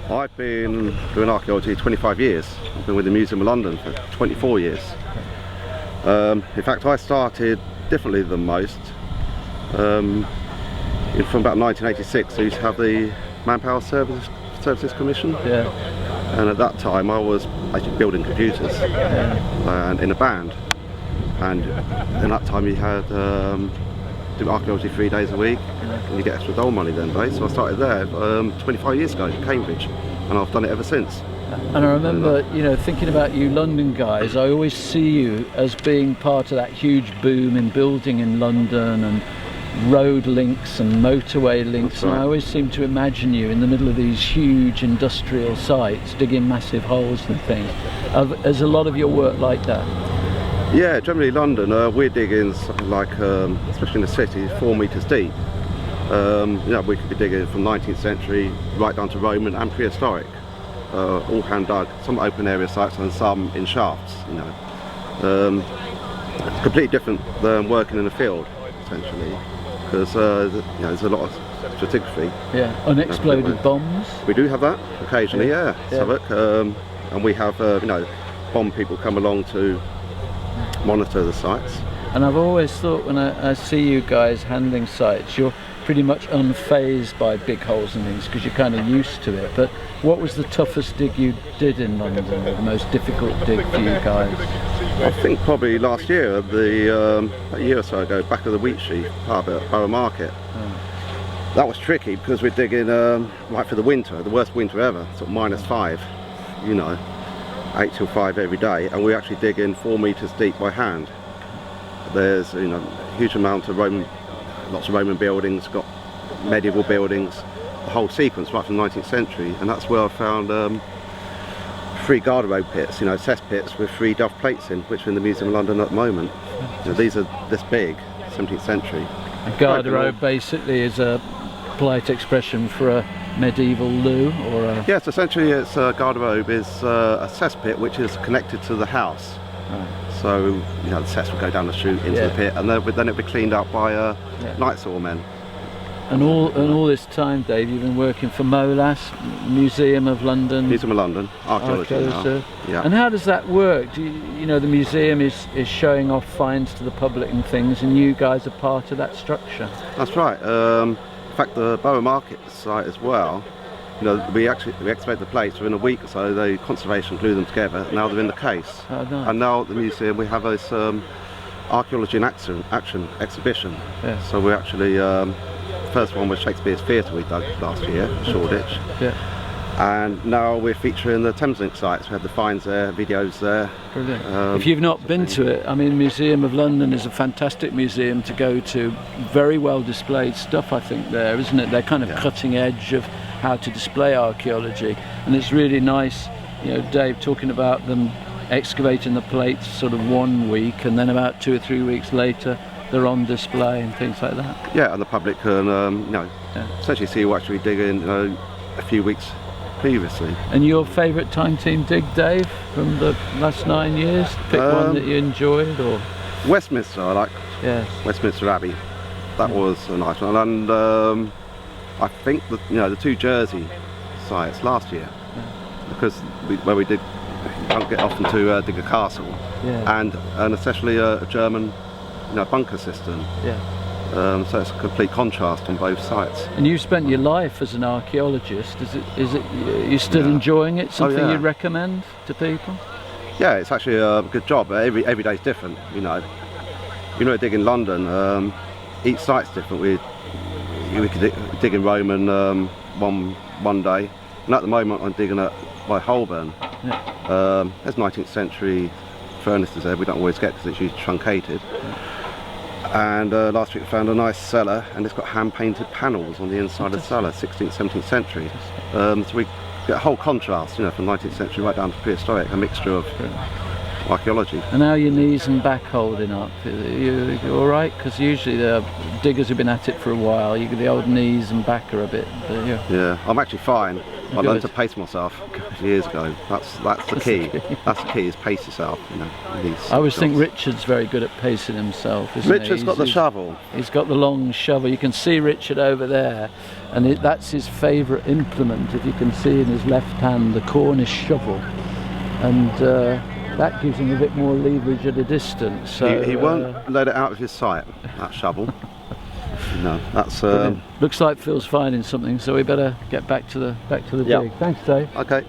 I've been doing archaeology 25 years. I've been with the Museum of London for 24 years. In fact, I started differently than most. From about 1986, I used to have the Manpower Services Commission. Yeah. And at that time, I was actually building computers and in a band. And in that time, you had do archaeology 3 days a week, and you get extra dole money then, right? So I started there 25 years ago in Cambridge, and I've done it ever since. And I remember, you know, thinking about you London guys, I always see you as being part of that huge boom in building in London and road links and motorway links. Right. And I always seem to imagine you in the middle of these huge industrial sites, digging massive holes and things. Is a lot of your work like that? Yeah, generally London, we're digging something like, especially in the city, 4 metres deep. You know, we could be digging from 19th century right down to Roman and prehistoric. All hand dug, some open area sites and some in shafts, you know. It's completely different than working in a field, essentially, because you know, there's a lot of stratigraphy. Yeah, unexploded bombs. We do have that occasionally, yeah. And we have, you know, bomb people come along to monitor the sites. And I've always thought when I see you guys handling sites, you're pretty much unfazed by big holes and things because you're kind of used to it. But what was the toughest dig you did in London, or the most difficult dig for you guys? I think probably last year, a year or so ago, back of the Wheat Sheaf, Borough Market. That was tricky because we're digging right for the winter, the worst winter ever, sort of -5, you know, 8 till 5 every day, and we're actually digging 4 metres deep by hand. There's, you know, a huge amount of lots of Roman buildings, got medieval buildings, the whole sequence right from the 19th century, and that's where I found 3 garderobe pits, you know, cess pits with 3 dove plates in, which are in the Museum of London at the moment. You know, these are this big, 17th century. A garderobe basically is a polite expression for a medieval loo, or a... Yes, essentially it's a garderobe is a cesspit which is connected to the house. Right. So, you know, the cess would go down the chute into the pit, and then it would be cleaned up by night saw men. And all this time, Dave, you've been working for MOLAS, Museum of London. Museum of London, archaeology now. Yeah. And how does that work? You know, the museum is showing off finds to the public and things, and you guys are part of that structure. That's right. In fact, the Borough Market site as well, you know, we excavate the plates within a week or so. The conservation glue them together. Now they're in the case. Oh, nice. And now at the museum we have this archaeology in action exhibition. Yeah. So we're actually first one was Shakespeare's Theatre we dug last year, Shoreditch. Yeah. And now we're featuring the Thameslink sites. We have the finds there, videos there. Brilliant. If you've not been to it, I mean, the Museum of London is a fantastic museum to go to. Very well displayed stuff, I think, there, isn't it? They're kind of cutting edge of how to display archaeology, and it's really nice, you know, Dave, talking about them excavating the plates sort of 1 week, and then about 2 or 3 weeks later they're on display and things like that. Yeah, and the public can, you know, essentially see what we dig in, you know, a few weeks previously. And your favourite time team dig, Dave, from the last 9 years? Pick one that you enjoyed, or? Westminster, I like. Yes. Westminster Abbey. That was a nice one, and I think that, you know, the 2 Jersey sites last year, because where we did, you can't get often to dig a castle, and especially a German, you know, bunker system. Yeah. So it's a complete contrast on both sites. And you've spent your life as an archaeologist. Is it you still enjoying it? Something you'd recommend to people? Yeah, it's actually a good job. Every day's different. You know, we dig in London. Each site's different. We could dig in Roman one day, and at the moment I'm digging by Holborn. Yeah. There's 19th century furnaces there. We don't always get because it's usually truncated. And last week we found a nice cellar, and it's got hand-painted panels on the inside of the cellar, 16th, 17th century. So we get a whole contrast, you know, from 19th century right down to prehistoric, a mixture of archaeology. And how are your knees and back holding up? You all right? Because usually the diggers have been at it for a while. The old knees and back are a bit. Yeah, I'm actually fine. I learned to pace myself years ago. That's the key. That's the key, is pace yourself, you know. I always think Richard's very good at pacing himself, isn't he? Richard's got the shovel. He's got the long shovel. You can see Richard over there, and that's his favourite implement. If you can see in his left hand, the Cornish shovel, and that gives him a bit more leverage at a distance. So he won't let it out of his sight, that shovel. No, that's looks like Phil's finding something, so we better get back to the dig. Thanks, Dave. Okay.